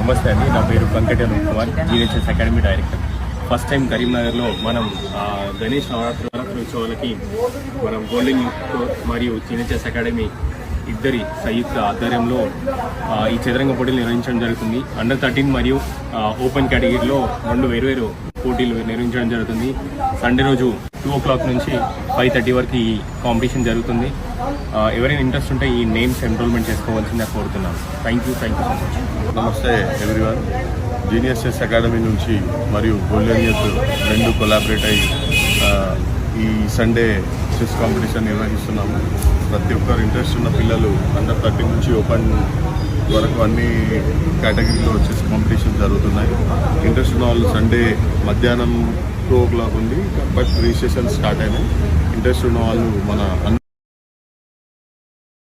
నమస్తే అండి, నా పేరు Venkateswara Kumar, GNHS academy director. First time కరీంనగర్లో మనం గణేష్ నవరాత్రోత్సవాలకి మనం గోల్డెన్ యూత్ మరియు జీఎన్హెచ్ఎస్ అకాడమీ ఇద్దరి సంయుక్త ఆధ్వర్యంలో ఈ చదరంగ పోటీలు నిర్వహించడం జరుగుతుంది. అండర్ 13 మరియు ఓపెన్ కేటగిరీలో 2 వేర్వేరు పోటీలు నిర్వహించడం జరుగుతుంది. సండే రోజు 2 o'clock నుంచి 5:30 వరకు ఈ కాంపిటీషన్ జరుగుతుంది. ఎవరైనా ఇంట్రెస్ట్ ఉంటే ఈ నేమ్స్ ఎన్రోల్మెంట్ చేసుకోవాల్సిందిగా కోరుతున్నాను. Thank you so much. నమస్తే ఎవ్రీవన్. జీఎన్హెచ్ఎస్ అకాడమీ నుంచి మరియు గోల్డెన్ యూత్ 2 కొలాబరేట్ అయ్యి ఈ సండే చెస్ కాంపిటీషన్ నిర్వహిస్తున్నాము. ప్రతి ఒక్కరు ఇంట్రెస్ట్ ఉన్న పిల్లలు అండర్ 13 నుంచి ఓపెన్ వరకు అన్ని కేటగిరీలో చెస్ కాంపిటీషన్ జరుగుతున్నాయి. ఇంట్రెస్ట్ ఉన్న వాళ్ళు సండే మధ్యాహ్నం 2 o'clock ఉంది, బట్ రిజిస్ట్రేషన్ స్టార్ట్ అయినాయి. ఇంట్రెస్ట్ ఉన్న వాళ్ళు మన